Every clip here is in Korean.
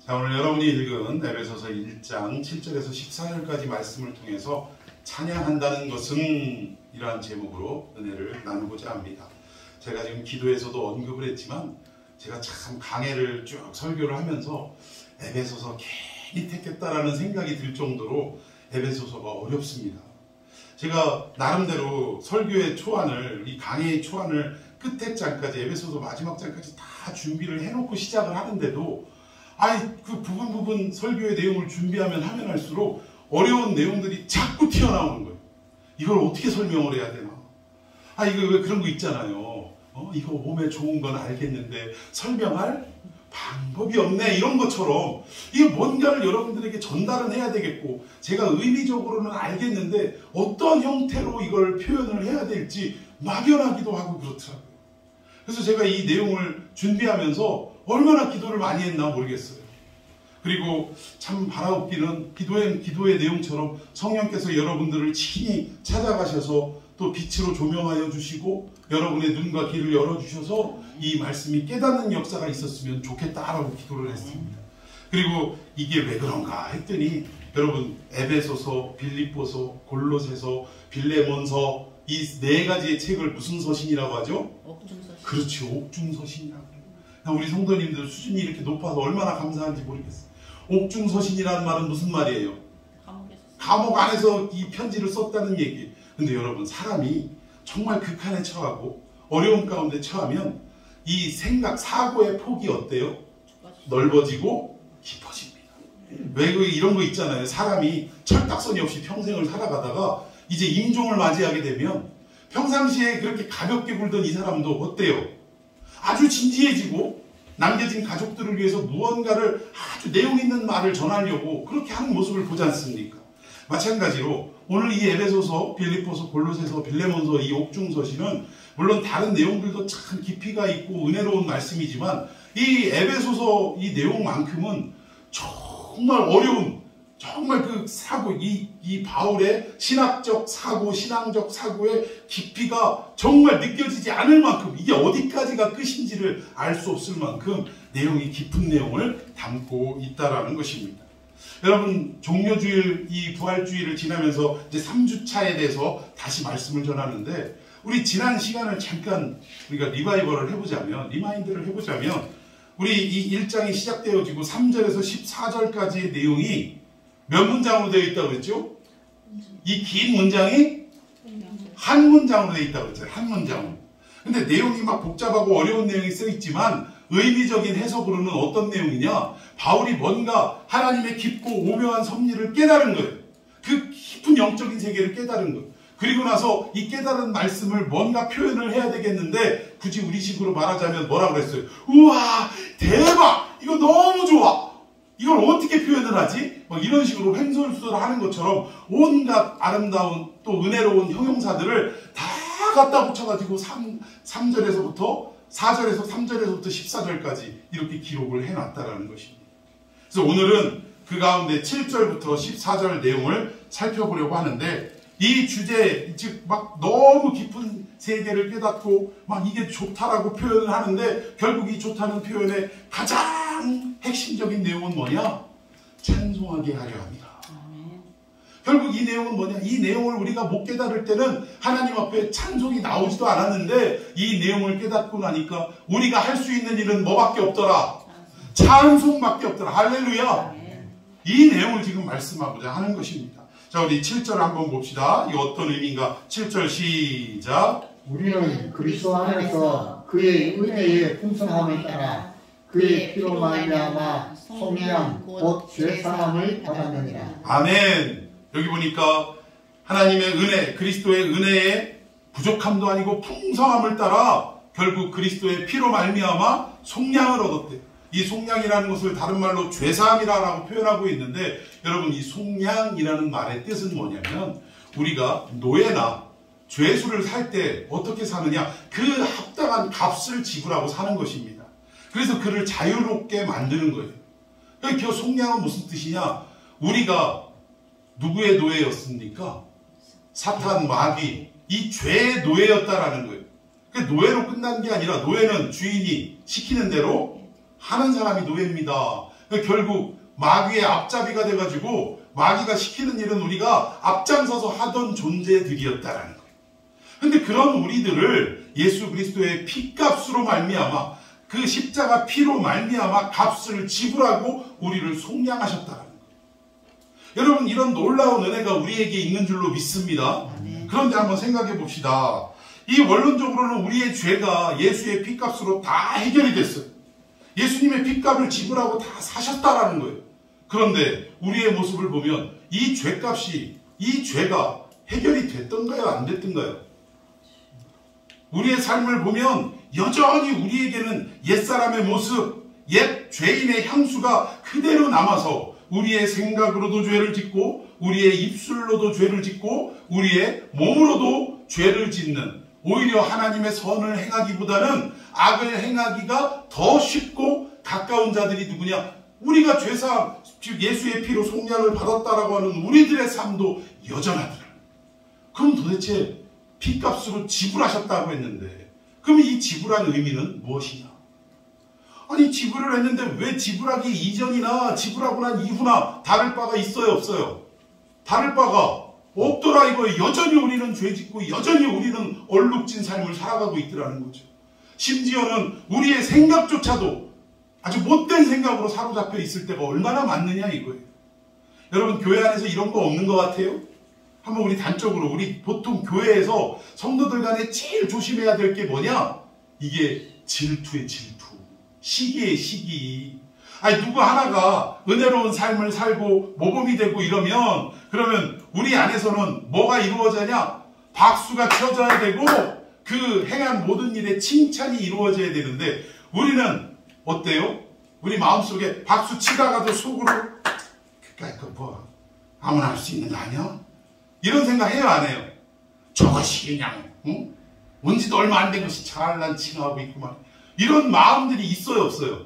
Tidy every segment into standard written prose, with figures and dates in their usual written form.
자, 오늘 여러분이 읽은 에베소서 1장 7절에서 14절까지 말씀을 통해서 찬양한다는 것은 이러한 제목으로 은혜를 나누고자 합니다. 제가 지금 기도에서도 언급을 했지만 제가 참 강해를 쭉 설교를 하면서 에베소서 괜히 택했다라는 생각이 들 정도로 에베소서가 어렵습니다. 제가 나름대로 설교의 초안을, 이 강해의 초안을 끝에 장까지, 에베소서 마지막 장까지 다 준비를 해놓고 시작을 하는데도 그 부분 설교의 내용을 준비하면 하면 할수록 어려운 내용들이 자꾸 튀어나오는 거예요. 이걸 어떻게 설명을 해야 되나? 이거 왜 그런 거 있잖아요. 이거 몸에 좋은 건 알겠는데 설명할 방법이 없네, 이런 것처럼 이게 뭔가를 여러분들에게 전달은 해야 되겠고 제가 의미적으로는 알겠는데 어떤 형태로 이걸 표현을 해야 될지 막연하기도 하고 그렇더라고요. 그래서 제가 이 내용을 준비하면서 얼마나 기도를 많이 했나 모르겠어요. 그리고 참 바라옵기는 기도의 내용처럼 성령께서 여러분들을 친히 찾아가셔서 또 빛으로 조명하여 주시고 여러분의 눈과 귀를 열어주셔서 이 말씀이 깨닫는 역사가 있었으면 좋겠다라고 기도를 했습니다. 그리고 이게 왜 그런가 했더니 여러분, 에베소서, 빌립보서, 골로새서, 빌레몬서, 이 네 가지의 책을 무슨 서신이라고 하죠? 옥중서신. 그렇죠. 옥중서신이라고 해요. 우리 성도님들 수준이 이렇게 높아서 얼마나 감사한지 모르겠어요. 옥중서신이라는 말은 무슨 말이에요? 감옥 안에서 이 편지를 썼다는 얘기. 근데 여러분, 사람이 정말 극한에 처하고 어려운 가운데 처하면 이 생각, 사고의 폭이 어때요? 넓어지고 깊어집니다. 왜 이런 거 있잖아요. 사람이 철딱서니 없이 평생을 살아가다가 이제 임종을 맞이하게 되면 평상시에 그렇게 가볍게 굴던 이 사람도 어때요? 아주 진지해지고 남겨진 가족들을 위해서 무언가를 아주 내용 있는 말을 전하려고 그렇게 하는 모습을 보지 않습니까? 마찬가지로 오늘 이 에베소서, 빌립보서, 골로새서, 빌레몬서 이 옥중서신은 물론 다른 내용들도 참 깊이가 있고 은혜로운 말씀이지만 이 에베소서 이 내용만큼은 정말 어려운, 정말 그 사고, 이 바울의 신학적 사고, 신앙적 사고의 깊이가 정말 느껴지지 않을 만큼, 이게 어디까지가 끝인지를 알 수 없을 만큼 내용이 깊은 내용을 담고 있다라는 것입니다. 여러분, 종료주일, 이 부활주일을 지나면서 이제 3주차에 대해서 다시 말씀을 전하는데, 우리 지난 시간을 잠깐 우리가 리바이벌을 해보자면, 리마인드를 해보자면, 우리 이 1장이 시작되어지고 3절에서 14절까지의 내용이 몇 문장으로 되어 있다고 그랬죠? 이 긴 문장이 한 문장으로 되어 있다고 그랬잖아요. 한 문장으로. 근데 내용이 막 복잡하고 어려운 내용이 써 있지만 의미적인 해석으로는 어떤 내용이냐? 바울이 뭔가 하나님의 깊고 오묘한 섭리를 깨달은 거예요. 그 깊은 영적인 세계를 깨달은 거예요. 그리고 나서 이 깨달은 말씀을 뭔가 표현을 해야 되겠는데 굳이 우리식으로 말하자면 뭐라 그랬어요? 우와, 대박! 이거 너무 좋아! 이걸 어떻게 표현을 하지? 막 이런 식으로 횡설수설하는 것처럼 온갖 아름다운 또 은혜로운 형용사들을 다 갖다 붙여가지고 3절에서부터 4절에서 3절에서부터 14절까지 이렇게 기록을 해놨다라는 것입니다. 그래서 오늘은 그 가운데 7절부터 14절 내용을 살펴보려고 하는데 이 주제, 즉 막 너무 깊은 세계를 깨닫고 막 이게 좋다라고 표현을 하는데 결국 이 좋다는 표현의 가장 핵심적인 내용은 뭐냐? 찬송하게 하려 합니다. 결국 이 내용은 뭐냐? 이 내용을 우리가 못 깨달을 때는 하나님 앞에 찬송이 나오지도 않았는데 이 내용을 깨닫고 나니까 우리가 할 수 있는 일은 뭐밖에 없더라? 찬송밖에 없더라. 할렐루야! 이 내용을 지금 말씀하고자 하는 것입니다. 자, 우리 7절 한번 봅시다. 이게 어떤 의미인가? 7절 시작. 우리는 그리스도 안에서 그의 은혜의 풍성함에 따라 그의 피로 말미암아 속량 곧 죄사함을 받았느니라. 아멘. 여기 보니까 하나님의 은혜, 그리스도의 은혜의 부족함도 아니고 풍성함을 따라 결국 그리스도의 피로 말미암아 속량을 얻었대요. 이 속량이라는 것을 다른 말로 죄사함이라고 표현하고 있는데 여러분, 이 속량이라는 말의 뜻은 뭐냐면 우리가 노예나 죄수를 살 때 어떻게 사느냐, 그 합당한 값을 지불하고 사는 것입니다. 그래서 그를 자유롭게 만드는 거예요. 그 속량은 무슨 뜻이냐? 우리가 누구의 노예였습니까? 사탄, 마귀, 이 죄의 노예였다라는 거예요. 노예로 끝난 게 아니라 노예는 주인이 시키는 대로 하는 사람이 노예입니다. 결국 마귀의 앞잡이가 돼가지고 마귀가 시키는 일은 우리가 앞장서서 하던 존재들이었다라는 거예요. 근데 그런 우리들을 예수 그리스도의 피값으로 말미암아 그 십자가 피로 말미암아 값을 지불하고 우리를 속량하셨다라는 거예요. 여러분, 이런 놀라운 은혜가 우리에게 있는 줄로 믿습니다. 그런데 한번 생각해 봅시다. 이 원론적으로는 우리의 죄가 예수의 피값으로 다 해결이 됐어요. 예수님의 피값을 지불하고 다 사셨다라는 거예요. 그런데 우리의 모습을 보면 이 죄값이, 이 죄가 해결이 됐던가요? 안 됐던가요? 우리의 삶을 보면 여전히 우리에게는 옛사람의 모습, 옛 죄인의 향수가 그대로 남아서 우리의 생각으로도 죄를 짓고 우리의 입술로도 죄를 짓고 우리의 몸으로도 죄를 짓는, 오히려 하나님의 선을 행하기보다는 악을 행하기가 더 쉽고 가까운 자들이 누구냐? 우리가 죄사함, 즉 예수의 피로 속량을 받았다라고 하는 우리들의 삶도 여전하더라. 그럼 도대체 피값으로 지불하셨다고 했는데, 그럼 이 지불한 의미는 무엇이냐? 아니, 지불을 했는데 왜 지불하기 이전이나 지불하고 난 이후나 다를 바가 있어요, 없어요? 다를 바가 없더라 이거예요. 여전히 우리는 죄 짓고 여전히 우리는 얼룩진 삶을 살아가고 있더라는 거죠. 심지어는 우리의 생각조차도 아주 못된 생각으로 사로잡혀 있을 때가 얼마나 많느냐 이거예요. 여러분, 교회 안에서 이런 거 없는 것 같아요? 한번 우리 단적으로, 우리 보통 교회에서 성도들 간에 제일 조심해야 될 게 뭐냐? 이게 질투의 질투, 시기의 시기. 아니, 누구 하나가 은혜로운 삶을 살고 모범이 되고 이러면, 그러면 우리 안에서는 뭐가 이루어져야? 박수가 쳐져야 되고 그 행한 모든 일에 칭찬이 이루어져야 되는데, 우리는 어때요? 우리 마음속에 박수 치다가도 속으로 그러니까 뭐 아무나 할 수 있는 거 아니야? 이런 생각 해요, 안 해요? 저것이 그냥 온지도 얼마 안 된 것이 잘난 칭하고 있구만. 이런 마음들이 있어요, 없어요?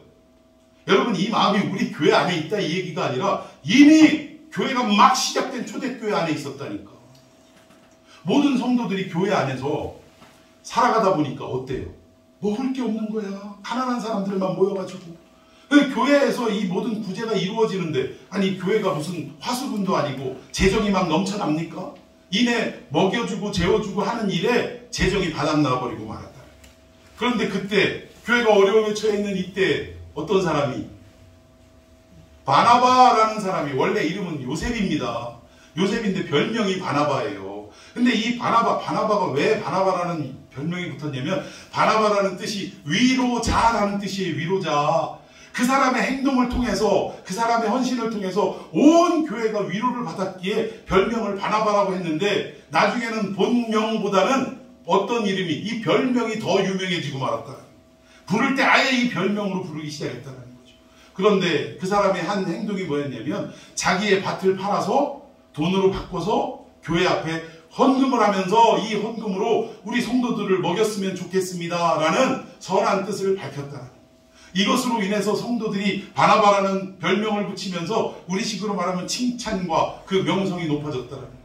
여러분, 이 마음이 우리 교회 안에 있다 이 얘기가 아니라 이미 교회가 막 시작된 초대교회 안에 있었다니까. 모든 성도들이 교회 안에서 살아가다 보니까 어때요? 먹을 게 없는 거야. 가난한 사람들만 모여가지고. 교회에서 이 모든 구제가 이루어지는데, 아니, 교회가 무슨 화수분도 아니고 재정이 막 넘쳐납니까? 이내 먹여주고 재워주고 하는 일에 재정이 바닥나버리고 말았다. 그런데 그때 교회가 어려움에 처해 있는 이때 어떤 사람이, 바나바라는 사람이, 원래 이름은 요셉입니다. 요셉인데 별명이 바나바예요. 근데 이 바나바가 왜 바나바라는 별명이 붙었냐면, 바나바라는 뜻이 위로자라는 뜻이에요. 위로자. 그 사람의 행동을 통해서, 그 사람의 헌신을 통해서 온 교회가 위로를 받았기에 별명을 바나바라고 했는데, 나중에는 본명보다는 어떤 이름이, 이 별명이 더 유명해지고 말았다. 부를 때 아예 이 별명으로 부르기 시작했다는 거죠. 그런데 그 사람의 한 행동이 뭐였냐면, 자기의 밭을 팔아서 돈으로 바꿔서 교회 앞에 헌금을 하면서 이 헌금으로 우리 성도들을 먹였으면 좋겠습니다 라는 선한 뜻을 밝혔다는 거예요. 이것으로 인해서 성도들이 바나바라는 별명을 붙이면서 우리식으로 말하면 칭찬과 그 명성이 높아졌다는 거예요.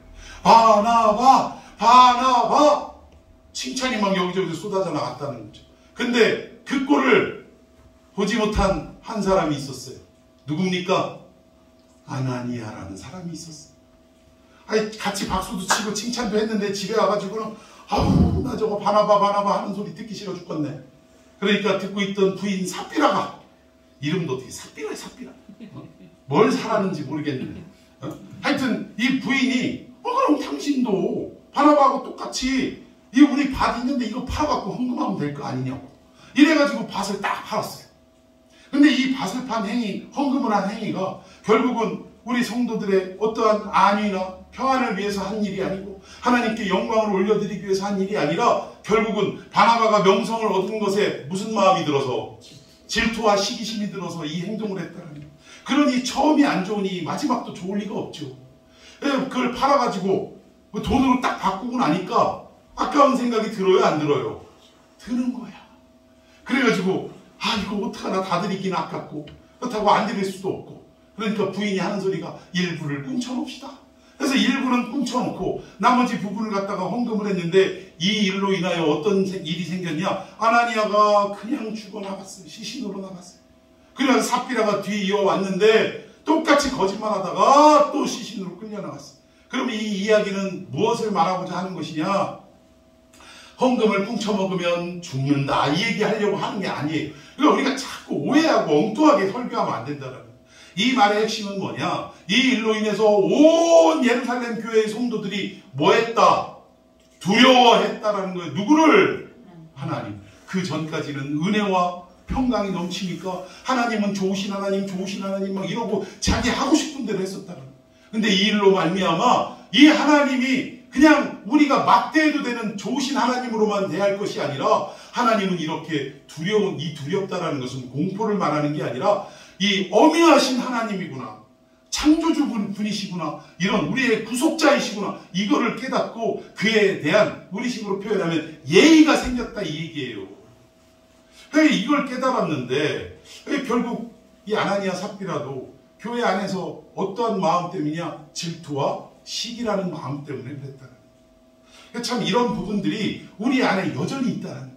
바나바 칭찬이 막 여기저기서 쏟아져 나갔다는 거죠. 근데 그 꼴을 보지 못한 한 사람이 있었어요. 누굽니까? 아나니아라는 사람이 있었어요. 아니, 같이 박수도 치고 칭찬도 했는데 집에 와가지고는 아우, 나 저거 바나바 하는 소리 듣기 싫어 죽겠네. 그러니까 듣고 있던 부인 삽비라가, 이름도 어떻게 삽비라. 뭘 사라는지 모르겠는데, 하여튼 이 부인이 그럼 당신도 바나바하고 똑같이 이 우리 밭 있는데 이거 팔아갖고 헌금하면 될 거 아니냐고 이래가지고 밭을 딱 팔았어요. 근데 이 밭을 판 행위, 헌금을 한 행위가 결국은 우리 성도들의 어떠한 안위나 평안을 위해서 한 일이 아니고 하나님께 영광을 올려드리기 위해서 한 일이 아니라 결국은 바나바가 명성을 얻은 것에 무슨 마음이 들어서, 질투와 시기심이 들어서 이 행동을 했다는 거예요. 그러니 처음이 안 좋으니 마지막도 좋을 리가 없죠. 그걸 팔아가지고 돈으로 딱 바꾸고 나니까 아까운 생각이 들어요, 안 들어요? 드는 거야. 그래가지고 이거 어떡하나, 다 드리기는 아깝고 그렇다고 안 드릴 수도 없고, 그러니까 부인이 하는 소리가 일부를 꿈쳐놓읍시다. 그래서 일부는 꿈쳐놓고 나머지 부분을 갖다가 헌금을 했는데, 이 일로 인하여 어떤 일이 생겼냐? 아나니아가 그냥 죽어나갔어요. 시신으로 나갔어요. 그래서 삽비라가 뒤에 이어왔는데 똑같이 거짓말하다가 또 시신으로 끌려나갔어. 그럼 이 이야기는 무엇을 말하고자 하는 것이냐? 헌금을 훔쳐먹으면 죽는다, 이 얘기하려고 하는 게 아니에요. 그러니까 우리가 자꾸 오해하고 엉뚱하게 설교하면 안 된다는 거예요. 이 말의 핵심은 뭐냐? 이 일로 인해서 온 예루살렘 교회의 성도들이 뭐했다? 두려워했다라는 거예요. 누구를? 하나님. 그 전까지는 은혜와 평강이 넘치니까 하나님은 좋으신 하나님, 좋으신 하나님 막 이러고 자기 하고 싶은 대로 했었다는 거예요. 근데 이 일로 말미암아 이 하나님이 그냥 우리가 막대해도 되는 좋으신 하나님으로만 대할 것이 아니라 하나님은 이렇게 두려운, 이 두렵다라는 것은 공포를 말하는 게 아니라 이 어미하신 하나님이구나, 창조주 분이시구나, 이런 우리의 구속자이시구나, 이거를 깨닫고 그에 대한 우리식으로 표현하면 예의가 생겼다, 이 얘기예요. 이걸 깨달았는데 결국 이 아나니아 삽비라도 교회 안에서 어떠한 마음 때문이냐? 질투와 시기라는 마음 때문에 그랬다는 거예요. 참 이런 부분들이 우리 안에 여전히 있다는 거예요.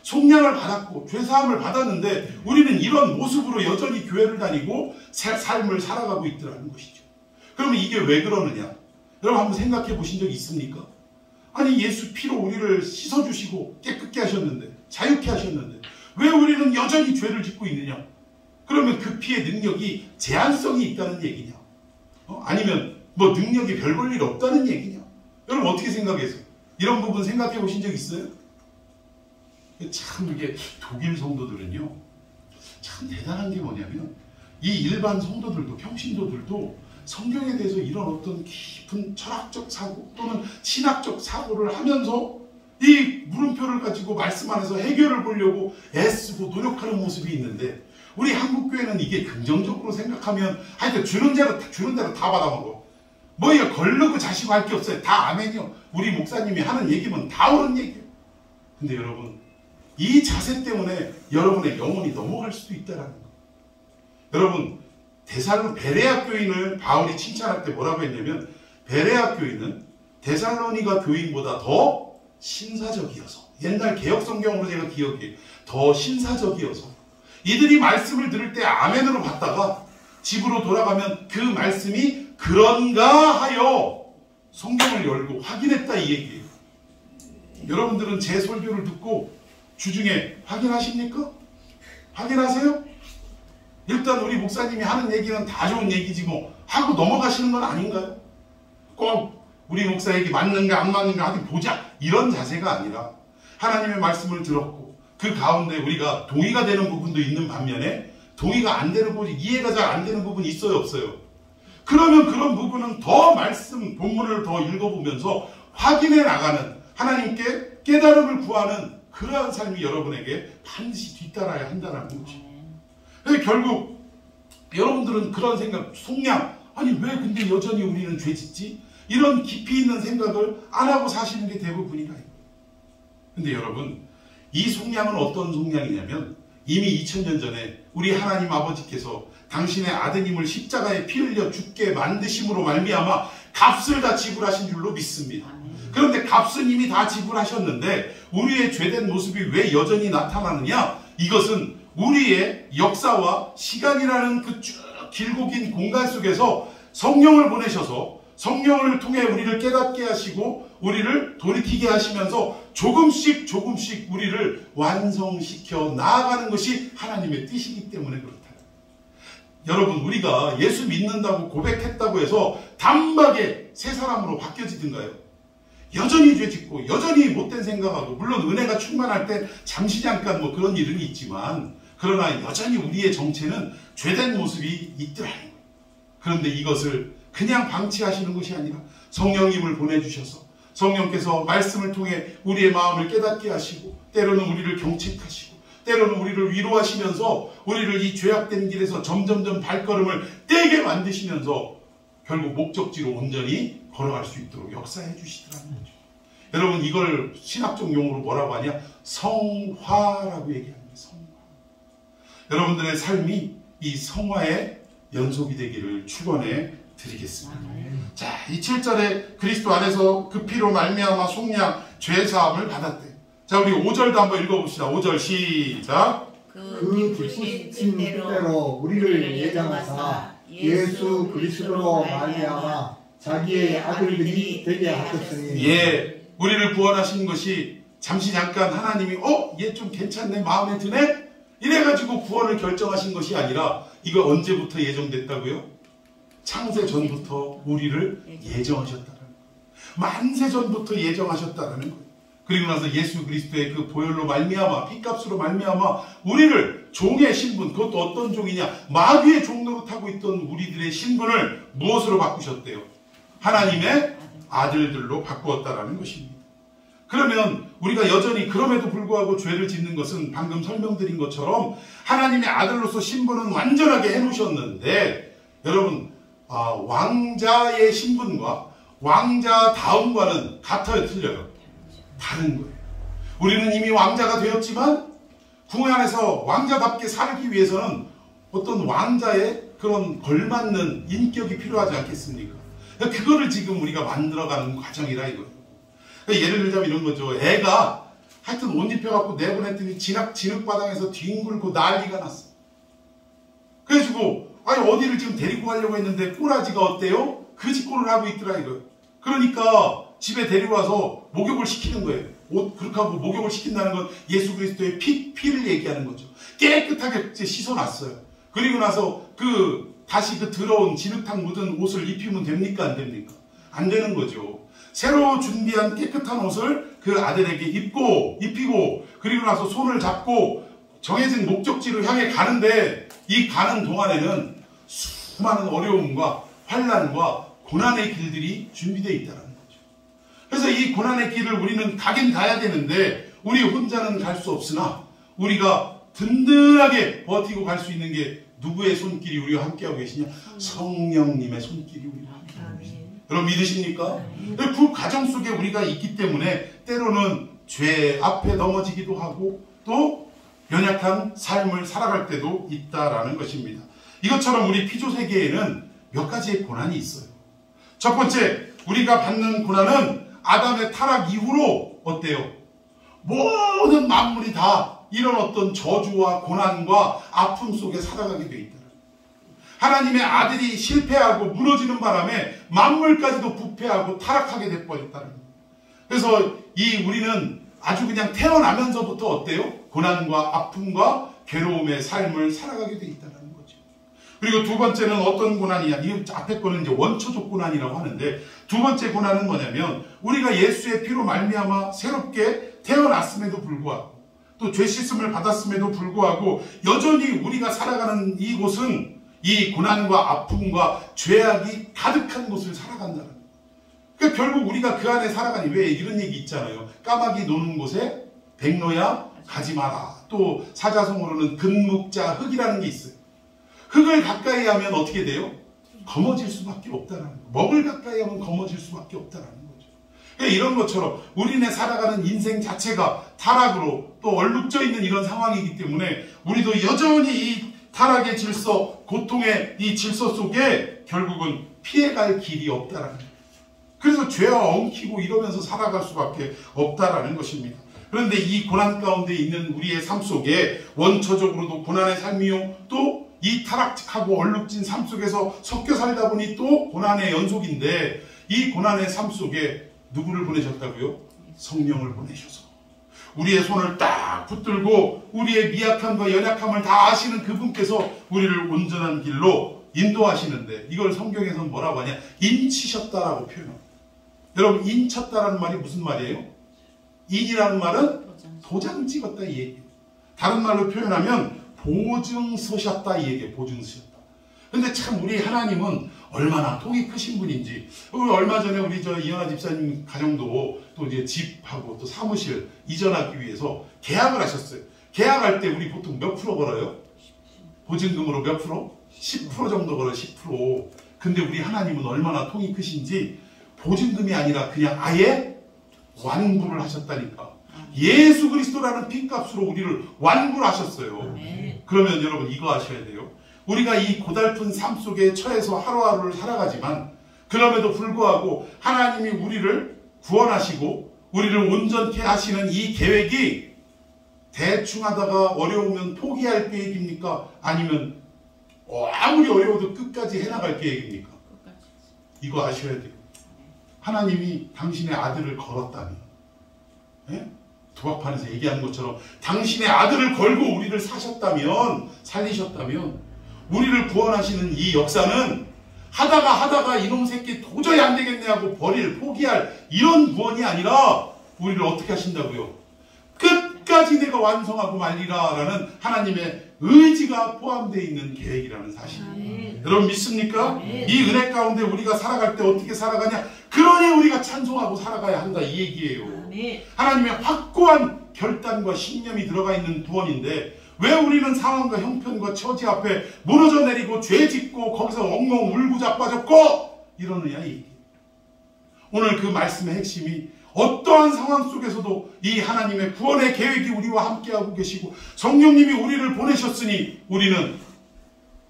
속량을 받았고 죄사함을 받았는데 우리는 이런 모습으로 여전히 교회를 다니고 삶을 살아가고 있더라는 것이죠. 그러면 이게 왜 그러느냐? 여러분 한번 생각해 보신 적 있습니까? 아니 예수 피로 우리를 씻어주시고 깨끗게 하셨는데, 자유케 하셨는데 왜 우리는 여전히 죄를 짓고 있느냐? 그러면 그 피의 능력이 제한성이 있다는 얘기냐? 아니면 뭐 능력이 별 볼 일 없다는 얘기냐? 여러분 어떻게 생각해서? 이런 부분 생각해 보신 적 있어요? 참 이게 독일 성도들은요, 참 대단한 게 뭐냐면 이 일반 성도들도, 평신도들도 성경에 대해서 이런 어떤 깊은 철학적 사고 또는 신학적 사고를 하면서 이 물음표를 가지고 말씀 안에서 해결을 보려고 애쓰고 노력하는 모습이 있는데, 우리 한국교회는 이게 긍정적으로 생각하면 하여튼 주는 대로 다 받아먹어. 뭐 이거 걸르고 자시고 할 게 없어요. 다 아멘이요. 우리 목사님이 하는 얘기면 다 옳은 얘기예요. 근데 여러분, 이 자세 때문에 여러분의 영혼이 넘어갈 수도 있다는 거. 여러분, 베레아 교인을 바울이 칭찬할 때 뭐라고 했냐면, 베레아 교인은 데살로니가 교인보다 더 신사적이어서, 옛날 개혁성경으로 제가 기억해요. 더 신사적이어서 이들이 말씀을 들을 때 아멘으로 받다가 집으로 돌아가면 그 말씀이 그런가 하여 성경을 열고 확인했다, 이 얘기예요. 여러분들은 제 설교를 듣고 주중에 확인하십니까? 확인하세요? 일단 우리 목사님이 하는 얘기는 다 좋은 얘기지 뭐 하고 넘어가시는 건 아닌가요? 꼭 우리 목사에게 맞는가 안 맞는가 하긴 보자, 이런 자세가 아니라 하나님의 말씀을 들었고 그 가운데 우리가 동의가 되는 부분도 있는 반면에 동의가 안 되는 부분이, 이해가 잘 안 되는 부분이 있어요, 없어요? 그러면 그런 부분은 더 말씀 본문을 더 읽어보면서 확인해 나가는, 하나님께 깨달음을 구하는 그러한 삶이 여러분에게 반드시 뒤따라야 한다는 거죠. 결국 여러분들은 그런 생각, 속량, 아니 왜 근데 여전히 우리는 죄 짓지? 이런 깊이 있는 생각을 안 하고 사시는 게 대부분이라. 근데 여러분, 이 속량은 어떤 속량이냐면 이미 2000년 전에 우리 하나님 아버지께서 당신의 아드님을 십자가에 피 흘려 죽게 만드심으로 말미암아 값을 다 지불하신 줄로 믿습니다. 그런데 값은 이미 다 지불하셨는데 우리의 죄된 모습이 왜 여전히 나타나느냐? 이것은 우리의 역사와 시간이라는 그 쭉 길고 긴 공간 속에서 성령을 보내셔서 성령을 통해 우리를 깨닫게 하시고 우리를 돌이키게 하시면서 조금씩 우리를 완성시켜 나아가는 것이 하나님의 뜻이기 때문에 그렇다. 여러분, 우리가 예수 믿는다고 고백했다고 해서 단박에 새 사람으로 바뀌어지든가요? 여전히 죄짓고 여전히 못된 생각하고, 물론 은혜가 충만할 때 잠시 잠깐 뭐 그런 일은 있지만, 그러나 여전히 우리의 정체는 죄된 모습이 있더라는 거예요. 그런데 이것을 그냥 방치하시는 것이 아니라 성령님을 보내주셔서 성령께서 말씀을 통해 우리의 마음을 깨닫게 하시고, 때로는 우리를 경책하시고, 때로는 우리를 위로하시면서 우리를 이 죄악된 길에서 점점점 발걸음을 떼게 만드시면서 결국 목적지로 온전히 걸어갈 수 있도록 역사해 주시더라는 거죠. 여러분, 이걸 신학적 용어로 뭐라고 하냐? 성화라고 얘기합니다. 성화. 여러분들의 삶이 이 성화의 연속이 되기를 축원해 드리겠습니다. 자, 이 7절에 그리스도 안에서 그 피로 말미암아 속량 죄사함을 받았대. 자, 우리 5절도 한번 읽어봅시다. 5절 시작. 그 기쁘신 뜻대로 우리를 예정하사 예수 그리스도로 말미암아 자기의 아들들이 되게 하셨으니. 예, 우리를 구원하신 것이 잠시 잠깐 하나님이 얘 좀 괜찮네, 마음에 드네, 이래가지고 구원을 결정하신 것이 아니라 이거 언제부터 예정됐다고요? 창세 전부터 우리를 예정하셨다는 거예요. 만세 전부터 예정하셨다는 거예요. 그리고 나서 예수 그리스도의 그 보혈로 말미암아, 피값으로 말미암아 우리를 종의 신분, 그것도 어떤 종이냐, 마귀의 종 노릇하고 있던 우리들의 신분을 무엇으로 바꾸셨대요? 하나님의 아들들로 바꾸었다라는 것입니다. 그러면 우리가 여전히 그럼에도 불구하고 죄를 짓는 것은 방금 설명드린 것처럼 하나님의 아들로서 신분은 완전하게 해놓으셨는데, 여러분, 왕자의 신분과 왕자다움과는 같아요, 틀려요? 다른 거예요. 우리는 이미 왕자가 되었지만 궁 안에서 왕자답게 살기 위해서는 어떤 왕자의 그런 걸맞는 인격이 필요하지 않겠습니까? 그거를 지금 우리가 만들어가는 과정이라 이거예요. 예를 들자면 이런 거죠. 애가 하여튼 옷 입혀갖고 내보냈더니 진흙바닥에서 뒹굴고 난리가 났어. 그래가지고 어디를 지금 데리고 가려고 했는데 꼬라지가 어때요? 그짓골을 하고 있더라 이거예요. 그러니까 집에 데려와서 목욕을 시키는 거예요. 옷 그렇게 하고 목욕을 시킨다는 건 예수 그리스도의 피를 얘기하는 거죠. 깨끗하게 씻어놨어요. 그리고 나서 다시 더러운 진흙탕 묻은 옷을 입히면 됩니까? 안 됩니까? 안 되는 거죠. 새로 준비한 깨끗한 옷을 그 아들에게 입히고 그리고 나서 손을 잡고 정해진 목적지로 향해 가는데, 이 가는 동안에는 수많은 어려움과 환난과 고난의 길들이 준비되어 있다는 거죠. 그래서 이 고난의 길을 우리는 가긴 가야 되는데 우리 혼자는 갈 수 없으나 우리가 든든하게 버티고 갈 수 있는 게 누구의 손길이 우리와 함께하고 계시냐? 성령님의 손길이 우리와 함께하고 계시냐? 여러분 믿으십니까? 그 과정 속에 우리가 있기 때문에 때로는 죄 앞에 넘어지기도 하고 또 연약한 삶을 살아갈 때도 있다라는 것입니다. 이것처럼 우리 피조 세계에는 몇 가지의 고난이 있어요. 첫 번째, 우리가 받는 고난은 아담의 타락 이후로 어때요? 모든 만물이 다 이런 어떤 저주와 고난과 아픔 속에 살아가게 되어 있다. 하나님의 아들이 실패하고 무너지는 바람에 만물까지도 부패하고 타락하게 돼버렸다는 거예요. 그래서 우리는 아주 그냥 태어나면서부터 어때요? 고난과 아픔과 괴로움의 삶을 살아가게 되어 있다는 거죠. 그리고 두 번째는 어떤 고난이냐? 이 앞에 거는 이제 원초적 고난이라고 하는데, 두 번째 고난은 뭐냐면 우리가 예수의 피로 말미암아 새롭게 태어났음에도 불구하고 또 죄 씻음을 받았음에도 불구하고 여전히 우리가 살아가는 이곳은 이 고난과 아픔과 죄악이 가득한 곳을 살아간다는 거예요. 그러니까 결국 우리가 그 안에 살아가니, 왜 이런 얘기 있잖아요. 까마귀 노는 곳에 백로야 가지 마라. 또 사자성어로는 근묵자 흙이라는 게 있어요. 흙을 가까이 하면 어떻게 돼요? 검어질 수밖에 없다는 거예요. 먹을 가까이 하면 검어질 수밖에 없다는 거죠. 그러니까 이런 것처럼 우리네 살아가는 인생 자체가 타락으로 또 얼룩져 있는 이런 상황이기 때문에 우리도 여전히 이 타락의 질서, 고통의 이 질서 속에 결국은 피해갈 길이 없다라는 거예요. 그래서 죄와 엉키고 이러면서 살아갈 수밖에 없다라는 것입니다. 그런데 이 고난 가운데 있는 우리의 삶 속에 원초적으로도 고난의 삶이요, 또 이 타락하고 얼룩진 삶 속에서 섞여 살다 보니 또 고난의 연속인데, 이 고난의 삶 속에 누구를 보내셨다고요? 성령을 보내셔서 우리의 손을 딱 붙들고 우리의 미약함과 연약함을 다 아시는 그분께서 우리를 온전한 길로 인도하시는데, 이걸 성경에서는 뭐라고 하냐? 인치셨다라고 표현합니다. 여러분, 인쳤다라는 말이 무슨 말이에요? 인이라는 말은 도장 찍었다 이 얘기예요. 다른 말로 표현하면 보증 서셨다 이 얘기예요. 보증 서셨다. 근데 참 우리 하나님은 얼마나 통이 크신 분인지, 얼마 전에 우리 이현아 집사님 가정도 또 이제 집하고 또 사무실 이전하기 위해서 계약을 하셨어요. 계약할 때 우리 보통 몇 프로 걸어요? 보증금으로 몇 프로? 10% 정도 걸어요. 10%. 근데 우리 하나님은 얼마나 통이 크신지 보증금이 아니라 그냥 아예 완구를 하셨다니까. 예수 그리스도라는 핏값으로 우리를 완구를 하셨어요. 그러면 여러분 이거 아셔야 돼요. 우리가 이 고달픈 삶 속에 처해서 하루하루를 살아가지만 그럼에도 불구하고 하나님이 우리를 구원하시고 우리를 온전케 하시는 이 계획이 대충 하다가 어려우면 포기할 계획입니까? 아니면 아무리 어려워도 끝까지 해나갈 계획입니까? 이거 아셔야 돼요. 하나님이 당신의 아들을 걸었다니, 예? 도박판에서 얘기하는 것처럼 당신의 아들을 걸고 우리를 사셨다면, 살리셨다면, 우리를 구원하시는 이 역사는 하다가 이놈 새끼 도저히 안 되겠네 하고 포기할 이런 구원이 아니라 우리를 어떻게 하신다고요? 끝까지 내가 완성하고 말리라 라는 하나님의 의지가 포함되어 있는 계획이라는 사실입니다. 여러분 믿습니까? 이 은혜 가운데 우리가 살아갈 때 어떻게 살아가냐? 그러니 우리가 찬송하고 살아가야 한다 이 얘기예요. 하나님의 확고한 결단과 신념이 들어가 있는 구원인데 왜 우리는 상황과 형편과 처지 앞에 무너져 내리고 죄 짓고 거기서 엉엉 울고 자빠졌고 이러느냐 이 얘기. 오늘 그 말씀의 핵심이 어떠한 상황 속에서도 이 하나님의 구원의 계획이 우리와 함께하고 계시고 성령님이 우리를 보내셨으니 우리는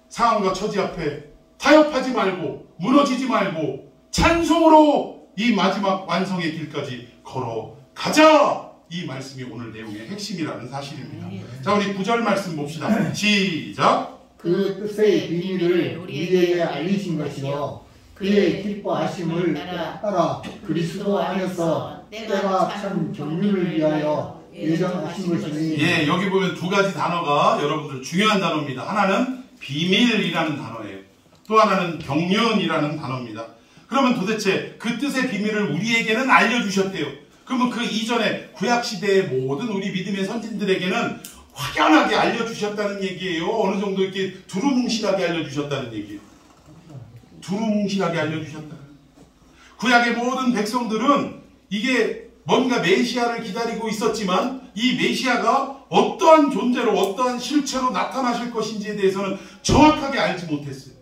상황과 처지 앞에 타협하지 말고 무너지지 말고 찬송으로 이 마지막 완성의 길까지 걸어가자. 이 말씀이 오늘 내용의 핵심이라는 사실입니다. 자, 우리 9절 말씀 봅시다. 시작. 그 뜻의 비밀을 우리에게 알리신 것이요 그의 기뻐하심을 따라 그리스도 안에서 때가 참 경륜을 위하여 예정하신 것이니. 예, 여기 보면 두 가지 단어가 여러분들 중요한 단어입니다. 하나는 비밀이라는 단어예요. 또 하나는 경륜이라는 단어입니다. 그러면 도대체 그 뜻의 비밀을 우리에게는 알려주셨대요. 그러면 그 이전에 구약시대의 모든 우리 믿음의 선진들에게는 확연하게 알려주셨다는 얘기예요. 어느 정도 이렇게 두루뭉실하게 알려주셨다는 얘기예요. 두루뭉실하게 알려주셨다. 구약의 모든 백성들은 이게 뭔가 메시아를 기다리고 있었지만 이 메시아가 어떠한 존재로 어떠한 실체로 나타나실 것인지에 대해서는 정확하게 알지 못했어요.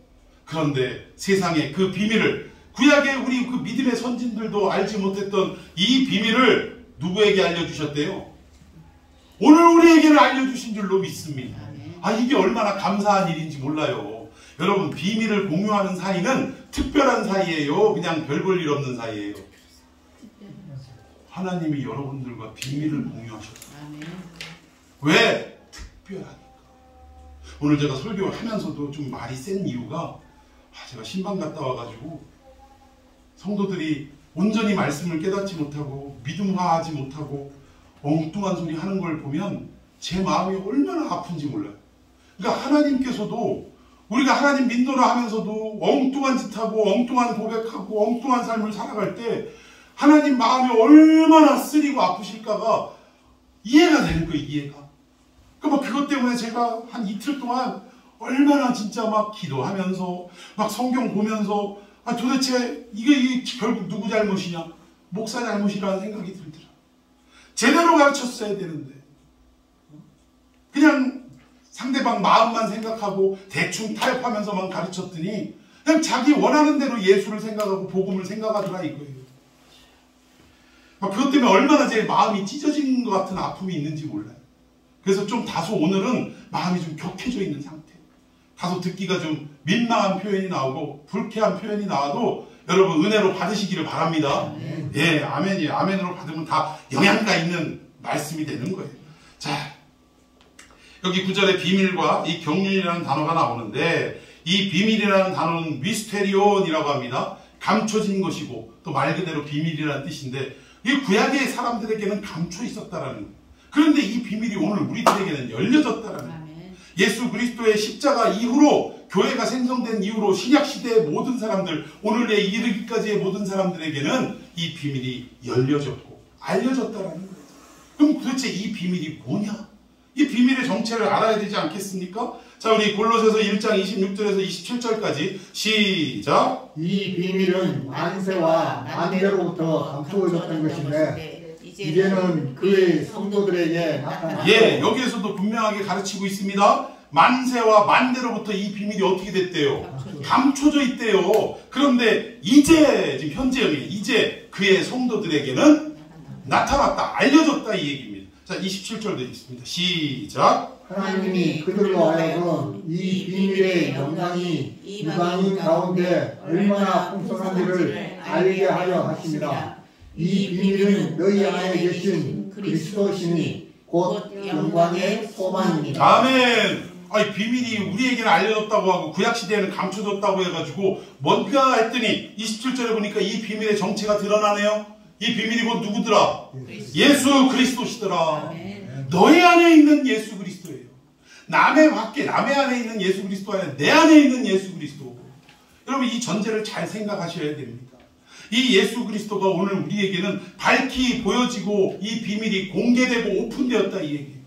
그런데 세상에 그 비밀을 구약의 우리 그 믿음의 선진들도 알지 못했던 이 비밀을 누구에게 알려주셨대요? 오늘 우리에게는 알려주신 줄로 믿습니다. 아, 이게 얼마나 감사한 일인지 몰라요. 여러분, 비밀을 공유하는 사이는 특별한 사이예요. 그냥 별 볼 일 없는 사이예요. 하나님이 여러분들과 비밀을 공유하셨어요. 왜? 특별하니까. 오늘 제가 설교를 하면서도 좀 말이 센 이유가 제가 신방 갔다 와가지고 성도들이 온전히 말씀을 깨닫지 못하고 믿음화하지 못하고 엉뚱한 소리 하는 걸 보면 제 마음이 얼마나 아픈지 몰라요. 그러니까 하나님께서도 우리가 하나님 믿노라 하면서도 엉뚱한 짓하고 엉뚱한 고백하고 엉뚱한 삶을 살아갈 때 하나님 마음이 얼마나 쓰리고 아프실까가 이해가 되는 거예요. 이해가. 그러니까 그것 때문에 제가 한 이틀 동안 얼마나 진짜 막 기도하면서 막 성경 보면서 도대체 이게 결국 누구 잘못이냐? 목사 잘못이라는 생각이 들더라. 제대로 가르쳤어야 되는데 그냥 상대방 마음만 생각하고 대충 타협하면서만 가르쳤더니 그냥 자기 원하는 대로 예수를 생각하고 복음을 생각하더라 이거예요. 그것 때문에 얼마나 제 마음이 찢어진 것 같은 아픔이 있는지 몰라요. 그래서 좀 다소 오늘은 마음이 좀 격해져 있는 상태. 다소 듣기가 좀 민망한 표현이 나오고 불쾌한 표현이 나와도 여러분 은혜로 받으시기를 바랍니다. 예, 아멘이에요. 아멘으로 받으면 다 영향가 있는 말씀이 되는 거예요. 자, 여기 9절에 비밀과 이 경륜이라는 단어가 나오는데 이 비밀이라는 단어는 미스테리온이라고 합니다. 감춰진 것이고 또 말 그대로 비밀이라는 뜻인데 이 구약의 사람들에게는 감춰 있었다라는 거예요. 그런데 이 비밀이 오늘 우리들에게는 열려졌다라는 거예요. 예수 그리스도의 십자가 이후로 교회가 생성된 이후로 신약시대의 모든 사람들, 오늘에 이르기까지의 모든 사람들에게는 이 비밀이 열려졌고 알려졌다라는 거예요. 그럼 도대체 이 비밀이 뭐냐? 이 비밀의 정체를 알아야 되지 않겠습니까? 자, 우리 골로새서 1장 26절에서 27절까지 시작. 이 비밀은 만세와 만대로부터 감추어졌던 것인데 이제는 그의 성도들에게 나타났다. 예, 여기에서도 분명하게 가르치고 있습니다. 만세와 만대로부터 이 비밀이 어떻게 됐대요? 감춰져 있대요. 그런데 이제 지금 현재형이 이제 그의 성도들에게는 나타났다, 알려졌다 이 얘기입니다. 자, 27절도 있습니다. 시작. 하나님이 그들로 하여금 이 비밀의 영광이 이방인 가운데 얼마나 풍성한지를 알게 하려 하십니다. 이 비밀은 너희 안에 계신 그리스도시니 곧 영광의 소망입니다. 아멘. 아니, 비밀이 우리에게는 알려졌다고 하고 구약시대에는 감춰졌다고 해가지고 뭔가 했더니 27절에 보니까 이 비밀의 정체가 드러나네요. 이 비밀이 곧 누구더라? 예수 그리스도시더라. 너희 안에 있는 예수 그리스도예요. 남의 안에 있는 예수 그리스도가 아니라 내 안에 있는 예수 그리스도. 여러분, 이 전제를 잘 생각하셔야 됩니다. 이 예수 그리스도가 오늘 우리에게는 밝히 보여지고 이 비밀이 공개되고 오픈되었다, 이 얘기예요.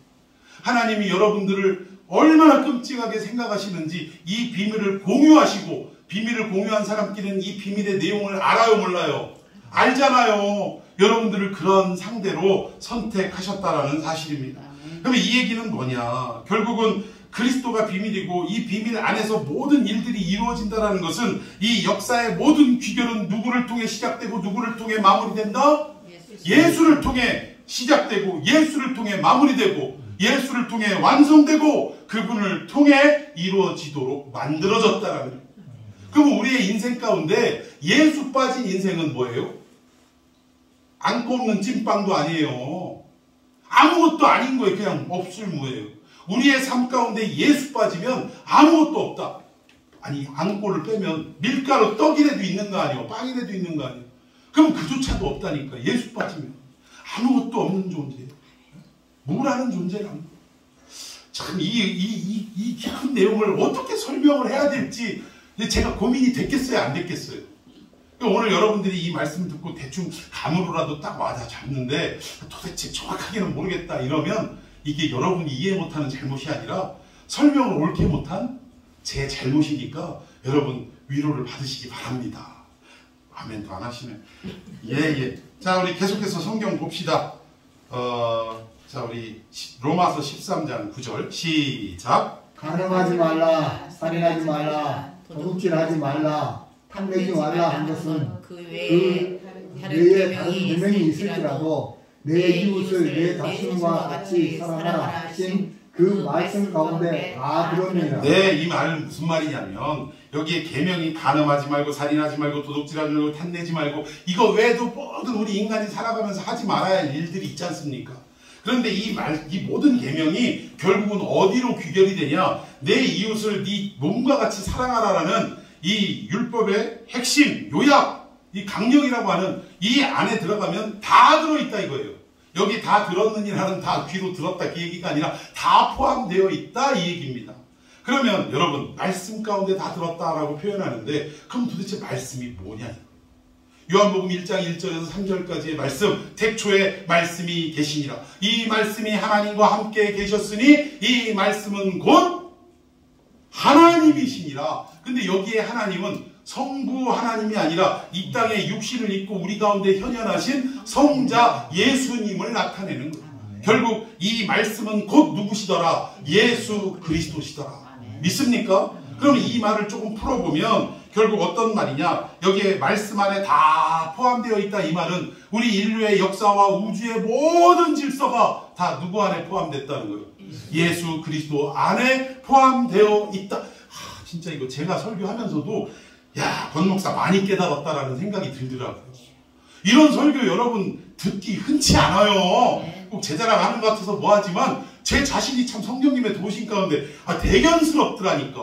하나님이 여러분들을 얼마나 끔찍하게 생각하시는지 이 비밀을 공유하시고, 비밀을 공유한 사람끼리는 이 비밀의 내용을 알아요, 몰라요? 알잖아요. 여러분들을 그런 상대로 선택하셨다라는 사실입니다. 그러면 이 얘기는 뭐냐? 결국은 그리스도가 비밀이고 이 비밀 안에서 모든 일들이 이루어진다는 것은 이 역사의 모든 귀결은 누구를 통해 시작되고 누구를 통해 마무리된다? 예수를 통해 시작되고 예수를 통해 마무리되고 예수를 통해 완성되고 그분을 통해 이루어지도록 만들어졌다라는 거예요. 그럼 우리의 인생 가운데 예수 빠진 인생은 뭐예요? 안 꼽는 찐빵도 아니에요. 아무것도 아닌 거예요. 그냥 없을무예요. 우리의 삶 가운데 예수 빠지면 아무것도 없다. 아니, 안고를 빼면 밀가루 떡이라도 있는 거 아니에요? 빵이라도 있는 거 아니에요? 그럼 그조차도 없다니까. 예수 빠지면 아무것도 없는 존재예요. 뭐라는 존재라는 거예요. 참 이 깊은 내용을 어떻게 설명을 해야 될지 제가 고민이 됐겠어요, 안 됐겠어요? 오늘 여러분들이 이 말씀을 듣고 대충 감으로라도 딱 와다 잡는데 도대체 정확하게는 모르겠다 이러면 이게 여러분이 이해 못하는 잘못이 아니라 설명을 옳게 못한 제 잘못이니까 여러분 위로를 받으시기 바랍니다. 아멘도 안 하시네. 예. 자, 우리 계속해서 성경 봅시다. 자, 우리 로마서 13장 9절 시작. 간음하지 말라, 살인하지 말라, 도둑질하지 말라, 탐내지 말라 한 것은 그 외에 다른 계명이 있을지라도 내 이웃을 내 자신과 같이 사랑하라 하신 그 말씀 가운데 다 들었느니라. 네, 이 말은 무슨 말이냐면 여기에 계명이 간음하지 말고 살인하지 말고 도둑질하지 말고 탐내지 말고 이거 외에도 모든 우리 인간이 살아가면서 하지 말아야 할 일들이 있지 않습니까? 그런데 이 모든 계명이 결국은 어디로 귀결이 되냐? 내 이웃을 네 몸과 같이 사랑하라라는 이 율법의 핵심, 요약, 이 강령이라고 하는 이 안에 들어가면 다 들어있다 이거예요. 여기 다 들었느니라는 다 귀로 들었다 그 얘기가 아니라 다 포함되어 있다 이 얘기입니다. 그러면 여러분 말씀 가운데 다 들었다라고 표현하는데 그럼 도대체 말씀이 뭐냐? 요한복음 1장 1절에서 3절까지의 말씀, 태초에 말씀이 계시니라. 이 말씀이 하나님과 함께 계셨으니 이 말씀은 곧 하나님이시니라. 근데 여기에 하나님은 성부 하나님이 아니라 이 땅에 육신을 입고 우리 가운데 현현하신 성자 예수님을 나타내는 거예요. 결국 이 말씀은 곧 누구시더라? 예수 그리스도시더라. 믿습니까? 그럼 이 말을 조금 풀어보면 결국 어떤 말이냐? 여기에 말씀 안에 다 포함되어 있다. 이 말은 우리 인류의 역사와 우주의 모든 질서가 다 누구 안에 포함됐다는 거예요. 예수 그리스도 안에 포함되어 있다. 진짜 이거 제가 설교하면서도 야, 권 목사 많이 깨달았다라는 생각이 들더라고요. 이런 설교 여러분 듣기 흔치 않아요. 꼭 제 자랑하는 것 같아서 뭐하지만 제 자신이 참 성령님의 도우심 가운데 대견스럽더라니까.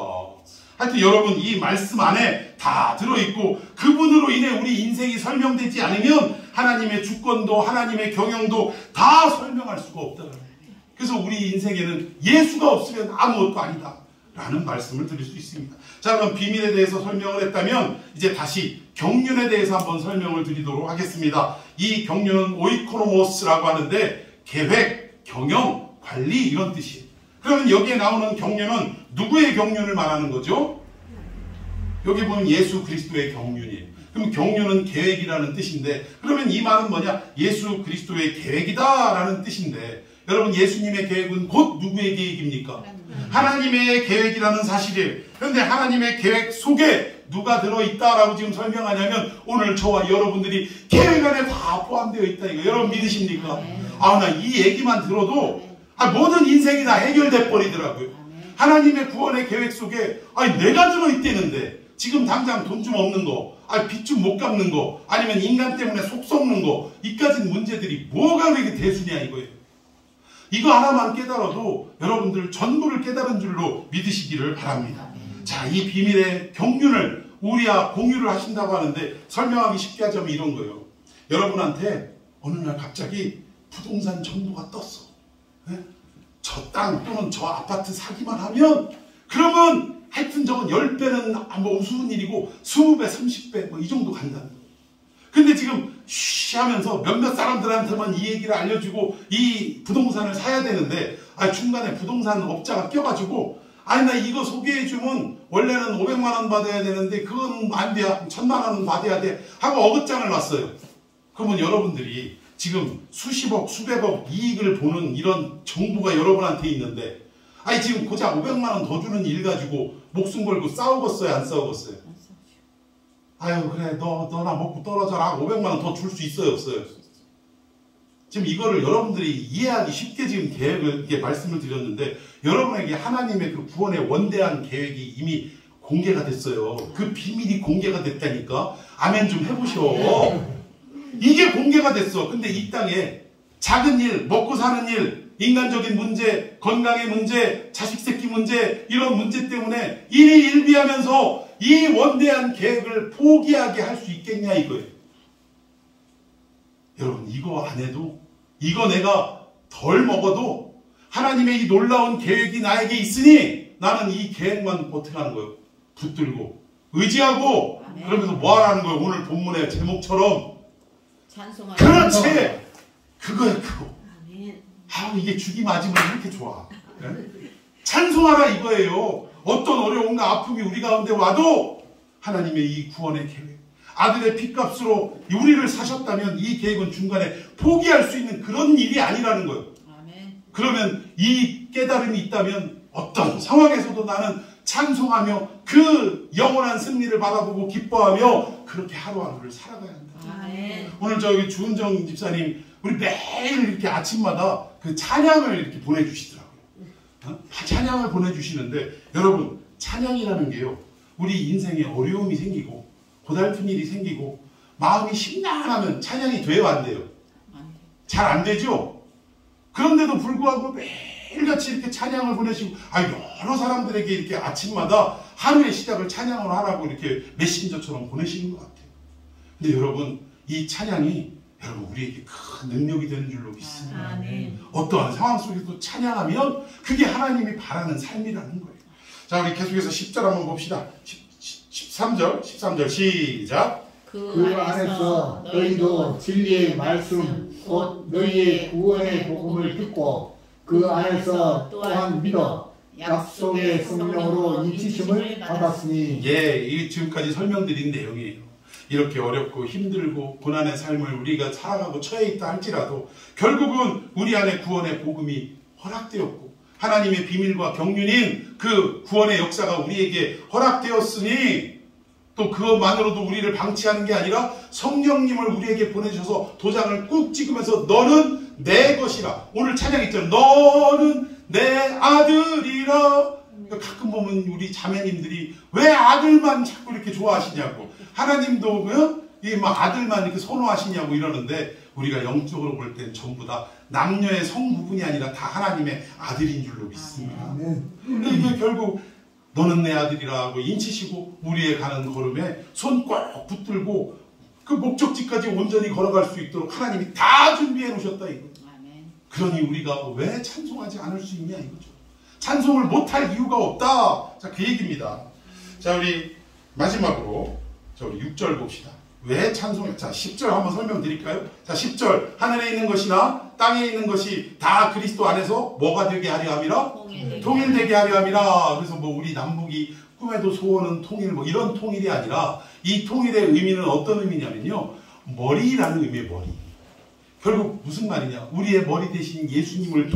하여튼 여러분 이 말씀 안에 다 들어있고 그분으로 인해 우리 인생이 설명되지 않으면 하나님의 주권도 하나님의 경영도 다 설명할 수가 없다는 거예요. 그래서 우리 인생에는 예수가 없으면 아무것도 아니다 라는 말씀을 드릴 수 있습니다. 자, 그럼 비밀에 대해서 설명을 했다면 이제 다시 경륜에 대해서 한번 설명을 드리도록 하겠습니다. 이 경륜은 오이코노모스라고 하는데 계획, 경영, 관리 이런 뜻이에요. 그러면 여기에 나오는 경륜은 누구의 경륜을 말하는 거죠? 여기 보면 예수 그리스도의 경륜이에요. 그럼 경륜은 계획이라는 뜻인데 그러면 이 말은 뭐냐? 예수 그리스도의 계획이다 라는 뜻인데 여러분 예수님의 계획은 곧 누구의 계획입니까? 하나님의 계획이라는 사실이에요. 그런데 하나님의 계획 속에 누가 들어있다라고 지금 설명하냐면 오늘 저와 여러분들이 계획 안에 다 포함되어 있다 이거 여러분 믿으십니까? 나 이 얘기만 들어도 모든 인생이 다 해결돼 버리더라고요. 하나님의 구원의 계획 속에 내가 들어있대는데 지금 당장 돈 좀 없는 거, 빚 좀 못 갚는 거, 아니면 인간 때문에 속 썩는 거 이까진 문제들이 뭐가 그렇게 대수냐 이거예요. 이거 하나만 깨달아도 여러분들 전부를 깨달은 줄로 믿으시기를 바랍니다. 자, 이 비밀의 경륜을 우리와 공유를 하신다고 하는데 설명하기 쉽게 하자면 이런 거예요. 여러분한테 어느 날 갑자기 부동산 정보가 떴어. 네? 저 땅 또는 저 아파트 사기만 하면 그러면 하여튼 저건 10배는 뭐 우스운 일이고 20배, 30배 뭐 이 정도 간다는 거예요. 근데 지금 쉬 하면서 몇몇 사람들한테만 이 얘기를 알려주고 이 부동산을 사야 되는데 중간에 부동산 업자가 껴가지고 나 이거 소개해주면 원래는 500만 원 받아야 되는데 그건 안 돼. 1000만 원 받아야 돼. 하고 어긋장을 놨어요. 그러면 여러분들이 지금 수십억, 수백억 이익을 보는 이런 정보가 여러분한테 있는데 지금 고작 500만 원 더 주는 일 가지고 목숨 걸고 싸우겠어요? 안 싸우겠어요? 그래 너나 먹고 떨어져라. 500만 원 더 줄 수 있어요? 없어요? 지금 이거를 여러분들이 이해하기 쉽게 지금 계획을 이렇게 말씀을 드렸는데 여러분에게 하나님의 그 구원의 원대한 계획이 이미 공개가 됐어요. 그 비밀이 공개가 됐다니까. 아멘 좀 해보셔. 이게 공개가 됐어. 근데 이 땅에 작은 일, 먹고 사는 일, 인간적인 문제, 건강의 문제, 자식 새끼 문제 이런 문제 때문에 일희일비하면서 이 원대한 계획을 포기하게 할 수 있겠냐 이거예요. 여러분 이거 안 해도 이거 내가 덜 먹어도 하나님의 이 놀라운 계획이 나에게 있으니 나는 이 계획만 버텨가는 거예요. 붙들고 의지하고 아멘. 그러면서 뭐 하라는 거예요? 오늘 본문의 제목처럼 찬송하는 그렇지! 그거야 그거. 아멘. 이게 죽이 맞으면 이렇게 좋아. 네? 찬송하라 이거예요. 어떤 어려움과 아픔이 우리 가운데 와도 하나님의 이 구원의 계획 아들의 핏값으로 우리를 사셨다면 이 계획은 중간에 포기할 수 있는 그런 일이 아니라는 거예요. 아멘. 그러면 이 깨달음이 있다면 어떤 상황에서도 나는 찬송하며 그 영원한 승리를 바라보고 기뻐하며 그렇게 하루하루를 살아가야 한다. 아멘. 오늘 저기 주은정 집사님 우리 매일 이렇게 아침마다 그 찬양을 이렇게 보내주시더라고요. 찬양을 보내주시는데 여러분 찬양이라는 게요 우리 인생에 어려움이 생기고 고달픈 일이 생기고 마음이 심란하면 찬양이 돼요 안 돼요? 잘 안 되죠? 그런데도 불구하고 매일같이 이렇게 찬양을 보내시고 여러 사람들에게 이렇게 아침마다 하루의 시작을 찬양으로 하라고 이렇게 메신저처럼 보내시는 것 같아요. 근데 여러분 이 찬양이 여러분 우리에게 큰 능력이 되는 줄로 믿습니다. 아멘. 어떠한 상황 속에도 찬양하면 그게 하나님이 바라는 삶이라는 거예요. 자 우리 계속해서 10절 한번 봅시다. 13절 시작. 그 안에서 너희도 진리의 말씀 곧 너희의 구원의 복음을 듣고 그 안에서 또한 믿어 약속의 성령으로 인치심을 받았으니. 이 지금까지 설명드린 내용이에요. 이렇게 어렵고 힘들고 고난의 삶을 우리가 살아가고 처해 있다 할지라도 결국은 우리 안에 구원의 복음이 허락되었고 하나님의 비밀과 경륜인 그 구원의 역사가 우리에게 허락되었으니 또 그것만으로도 우리를 방치하는 게 아니라 성령님을 우리에게 보내주셔서 도장을 꾹 찍으면서 너는 내 것이라. 오늘 찬양 있잖아요. 너는 내 아들이라. 가끔 보면 우리 자매님들이 왜 아들만 자꾸 이렇게 좋아하시냐고 하나님도 막 아들만 이렇게 선호하시냐고 이러는데 우리가 영적으로 볼 땐 전부 다 남녀의 성부분이 아니라 다 하나님의 아들인 줄로 믿습니다. 이게 결국 너는 내 아들이라 하고 인치시고 우리의 가는 걸음에 손 꼭 붙들고 그 목적지까지 온전히 걸어갈 수 있도록 하나님이 다 준비해 놓으셨다 이거죠. 그러니 우리가 왜 찬송하지 않을 수 있냐 이거죠. 찬송을 못할 이유가 없다. 자, 그 얘기입니다. 자, 우리 마지막으로 우리 6절 봅시다. 왜 찬송해? 자, 10절 한번 설명드릴까요? 자, 10절 하늘에 있는 것이나 땅에 있는 것이 다 그리스도 안에서 뭐가 되게 하려 함이라? 통일되게 하려 함이라. 그래서 뭐 우리 남북이 꿈에도 소원은 통일 뭐 이런 통일이 아니라 이 통일의 의미는 어떤 의미냐면요. 머리라는 의미의 머리. 결국 무슨 말이냐? 우리의 머리 대신 예수님을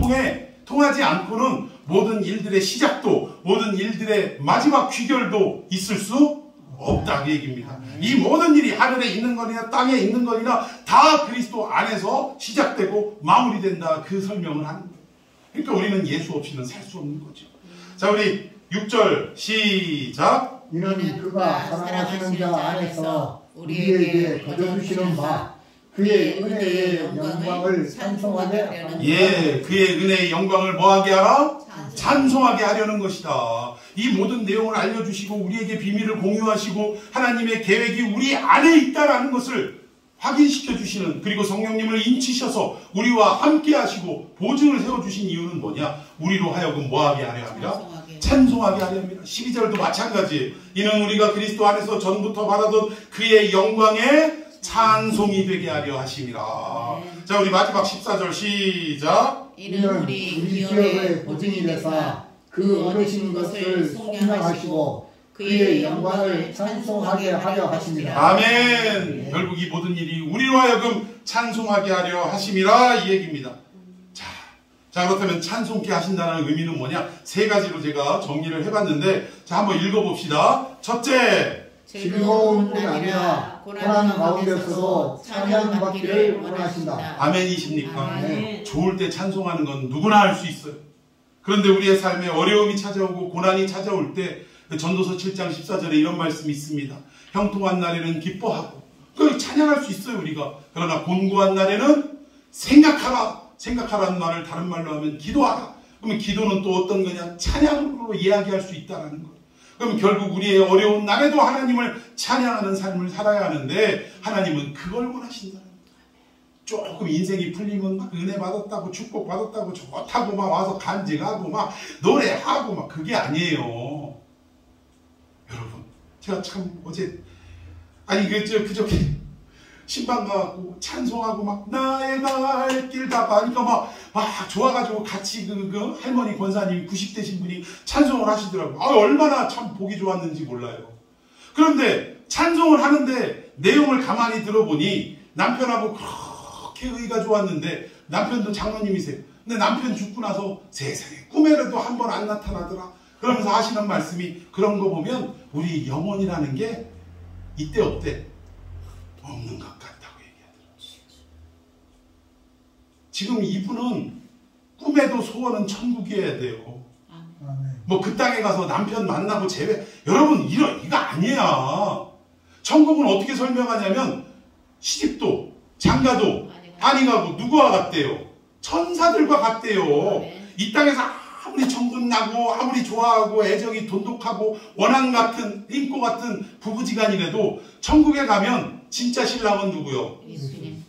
통하지 않고는 모든 일들의 시작도 모든 일들의 마지막 귀결도 있을 수 없다 그 얘기입니다. 이 모든 일이 하늘에 있는 거나 땅에 있는 거나 다 그리스도 안에서 시작되고 마무리된다 그 설명을 하는 거예요. 그러니까 우리는 예수 없이는 살 수 없는 거죠. 자 우리 6절 시작. 이는 그가 사랑하시는 자 안에서 우리에게 거저주시는 바 그의 은혜의 영광을 찬송하게 하는 예, 그의 은혜의 영광을 뭐하게 하라? 찬송하게 하려는 것이다. 이 모든 내용을 알려주시고 우리에게 비밀을 공유하시고 하나님의 계획이 우리 안에 있다라는 것을 확인시켜 주시는, 그리고 성령님을 인치셔서 우리와 함께 하시고 보증을 세워주신 이유는 뭐냐? 우리로 하여금 뭐하게 하려 함이라? 찬송하게 하려 합니다. 12절도 마찬가지. 이는 우리가 그리스도 안에서 전부터 받았던 그의 영광의 찬송이 되게 하려 하심이라. 자, 우리 마지막 14절 시작. 이는 우리 기업의 보증이 되사 그 어르신 것을颂扬하시고 그의 영광을 찬송하게 하려 하심이라. 아멘. 결국 이 모든 일이 우리로 하여금 찬송하게 하려 하심이라, 이 얘기입니다. 자, 그렇다면 찬송케 하신다는 의미는 뭐냐? 세 가지로 제가 정리를 해봤는데, 자, 한번 읽어봅시다. 첫째, 즐거운 뿐 아니라 고난 가운데서도 찬양받기를 원하신다. 아멘이십니까? 아멘. 좋을 때 찬송하는 건 누구나 할 수 있어요. 그런데 우리의 삶에 어려움이 찾아오고 고난이 찾아올 때 전도서 7장 14절에 이런 말씀이 있습니다. 형통한 날에는 기뻐하고, 그 찬양할 수 있어요 우리가. 그러나 곤고한 날에는 생각하라. 생각하라는 말을 다른 말로 하면 기도하라. 그러면 기도는 또 어떤 거냐? 찬양으로 이야기할 수 있다는 거예요. 그럼 결국 우리의 어려운 날에도 하나님을 찬양하는 삶을 살아야 하는데, 하나님은 그걸 원하신다는 거예요. 조금 인생이 풀리면 막 은혜 받았다고, 축복 받았다고, 좋다고 막 와서 간증하고 막 노래하고 막, 그게 아니에요. 여러분, 제가 참 어제 그저께 신방 가고 찬송하고 막 나의 갈 길 다 가니까 막 좋아가지고 같이 그 할머니 권사님 90대신 분이 찬송을 하시더라고요. 얼마나 참 보기 좋았는지 몰라요. 그런데 찬송을 하는데 내용을 가만히 들어보니 남편하고 그렇게 의가 좋았는데, 남편도 장로님이세요. 근데 남편 죽고 나서 세상에 꿈에라도 한 번 안 나타나더라. 그러면서 하시는 말씀이, 그런 거 보면 우리 영혼이라는 게 이때 없대. 없는 것 같다고 얘기하더라고요. 지금 이분은 꿈에도 소원은 천국이어야 돼요. 뭐 그 땅에 가서 남편 만나고 여러분 이거 아니야. 천국은 어떻게 설명하냐면, 시집도 장가도 아니 가고 누구와 같대요? 천사들과 같대요. 이 땅에서 아무리 정끝나고 아무리 좋아하고 애정이 돈독하고 원앙 같은 인고 같은 부부지간이라도 천국에 가면 진짜 신랑은 누구요? 예수님.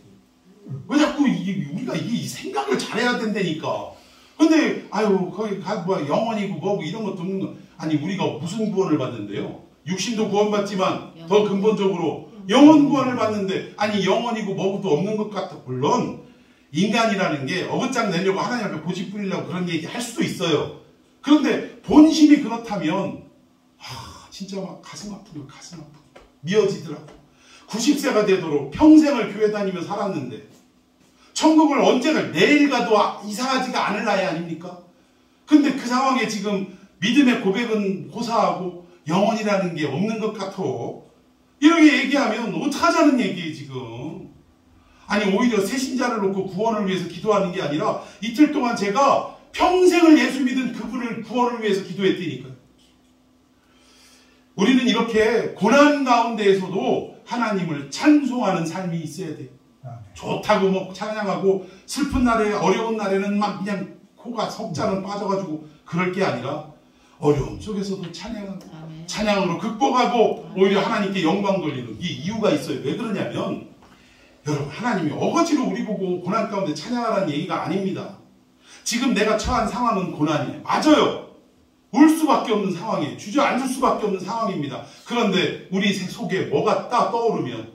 왜 자꾸 우리가 이 생각을 잘해야 된다니까. 근데 거기 뭐 영원이고 뭐고 이런 것도 없는 거. 아니, 우리가 무슨 구원을 받는데요? 육신도 구원받지만 더 근본적으로 영원 구원을 받는데, 아니 영원이고 뭐고도 없는 것 같아. 물론 인간이라는 게 어긋장 내려고 하나님 앞에 고집 부리려고 그런 얘기 할 수도 있어요. 그런데 본심이 그렇다면 진짜 막 가슴 아프고 미어지더라고. 90세가 되도록 평생을 교회 다니며 살았는데 천국을 언제 내일 가도 이상하지가 않을 나이 아닙니까? 근데 그 상황에 지금 믿음의 고백은 고사하고 영원이라는 게 없는 것 같아. 이렇게 얘기하면 어떡하자는 얘기예요 지금. 아니, 오히려 새신자를 놓고 구원을 위해서 기도하는 게 아니라 이틀 동안 제가 평생을 예수 믿은 그분을 구원을 위해서 기도했다니까요. 우리는 이렇게 고난 가운데에서도 하나님을 찬송하는 삶이 있어야 돼요. 좋다고 뭐 찬양하고, 슬픈 날에 어려운 날에는 막 그냥 코가 석자는 빠져가지고 그럴 게 아니라 어려움 속에서도 찬양하고, 찬양으로 극복하고 오히려 하나님께 영광 돌리는 이 이유가 있어요. 왜 그러냐면, 여러분, 하나님이 어거지로 우리 보고 고난 가운데 찬양하라는 얘기가 아닙니다. 지금 내가 처한 상황은 고난이에요. 맞아요. 울 수밖에 없는 상황이에요. 주저앉을 수밖에 없는 상황입니다. 그런데 우리 속에 뭐가 딱 떠오르면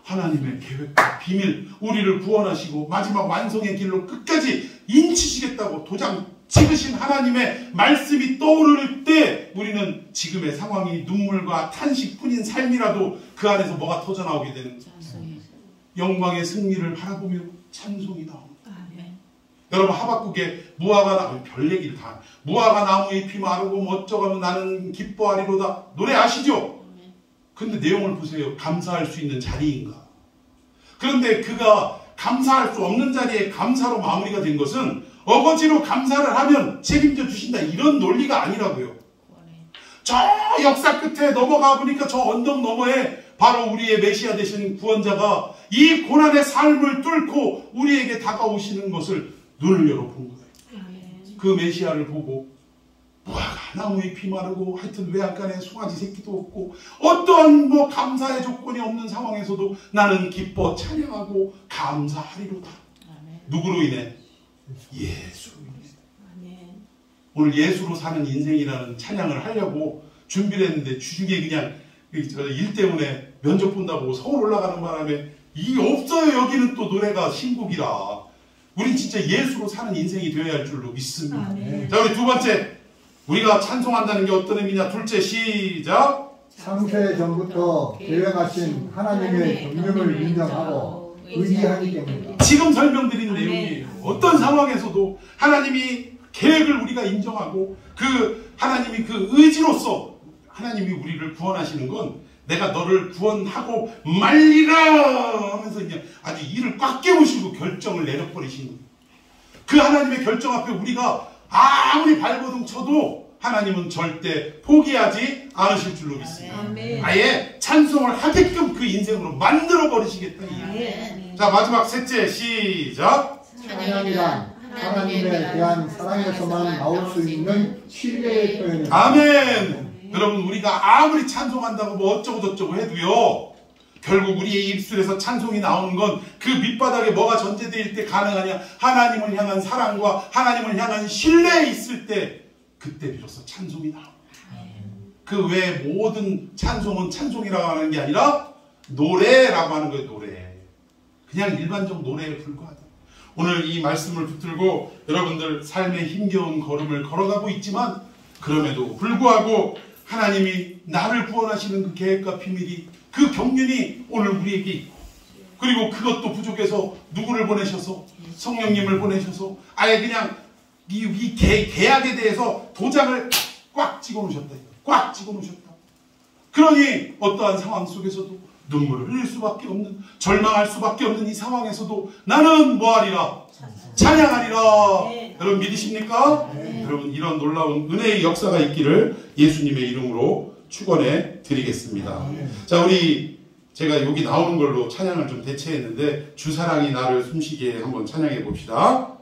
하나님의 계획과 비밀, 우리를 구원하시고 마지막 완성의 길로 끝까지 인치시겠다고 도장 찍으신 하나님의 말씀이 떠오를 때, 우리는 지금의 상황이 눈물과 탄식뿐인 삶이라도 그 안에서 뭐가 터져나오게 되는 거예요. 영광의 승리를 바라보며 찬송이 나옵니다. 여러분, 하박국에 무화과 별 얘기를 다, 무화과 나무 잎이 마르고 어쩌고 나는 기뻐하리로다, 노래 아시죠? 근데 내용을 보세요. 감사할 수 있는 자리인가? 그런데 그가 감사할 수 없는 자리에 감사로 마무리가 된 것은 어거지로 감사를 하면 책임져 주신다, 이런 논리가 아니라고요. 저 역사 끝에 넘어가 보니까 저 언덕 너머에 바로 우리의 메시아 되신 구원자가 이 고난의 삶을 뚫고 우리에게 다가오시는 것을 눈을 열어본 거예요. 그 메시아를 보고 무화과 나무의 피 마르고 하여튼 외양간에 송아지 새끼도 없고 어떠한 뭐 감사의 조건이 없는 상황에서도 나는 기뻐 찬양하고 감사하리로다. 누구로 인해? 예수로 인해. 오늘 예수로 사는 인생이라는 찬양을 하려고 준비를 했는데 주중에 그냥 일 때문에 면접 본다고 서울 올라가는 바람에 이 없어요. 여기는 또 노래가 신곡이라 우린 진짜 예수로 사는 인생이 되어야 할 줄로 믿습니다. 자, 우리 두 번째, 우리가 찬송한다는 게 어떤 의미냐? 둘째, 시작. 창세 전부터 계획하신 하나님의 경륜을 인정하고 의지하기 때문이다. 지금 설명드린 내용이에요. 어떤 상황에서도 하나님이 계획을 우리가 인정하고 그 하나님이 그 의지로서 하나님이 우리를 구원하시는 건 내가 너를 구원하고 말리라 하면서 그냥 아주 이를 꽉 깨우시고 결정을 내려버리시는 거예요. 그 하나님의 결정 앞에 우리가 아무리 발버둥 쳐도 하나님은 절대 포기하지 않으실 줄로 믿습니다. 아예 찬송을 하게끔 그 인생으로 만들어 버리시겠다. 자, 마지막 셋째, 시작. 찬양이란 하나님에 대한 사랑에서만 나올 수 있는 신뢰의 표현입니다. 아멘. 여러분, 우리가 아무리 찬송한다고 뭐 어쩌고 저쩌고 해도요, 결국 우리의 입술에서 찬송이 나오는 건 그 밑바닥에 뭐가 전제되어 때 가능하냐? 하나님을 향한 사랑과 하나님을 향한 신뢰에 있을 때 그때 비로소 찬송이 나옵니다. 그 외 모든 찬송은 찬송이라고 하는 게 아니라 노래라고 하는 거예요. 노래. 그냥 일반적 노래에 불과하다. 오늘 이 말씀을 붙들고 여러분들 삶의 힘겨운 걸음을 걸어가고 있지만 그럼에도 불구하고 하나님이 나를 구원하시는 그 계획과 비밀이 그 경륜이 오늘 우리에게 있고 그리고 그것도 부족해서 누구를 보내셔서 성령님을 보내셔서 아예 그냥 이 계약에 대해서 도장을 꽉 찍어 놓으셨다. 꽉 찍어 놓으셨다. 그러니 어떠한 상황 속에서도 눈물을 흘릴 수밖에 없는 절망할 수밖에 없는 이 상황에서도 나는 뭐하리라? 찬양하리라. 네. 여러분 믿으십니까? 네. 여러분 이런 놀라운 은혜의 역사가 있기를 예수님의 이름으로 축원해 드리겠습니다. 네. 자, 제가 여기 나오는 걸로 찬양을 좀 대체했는데 주사랑이 나를 숨쉬게 한번 찬양해 봅시다.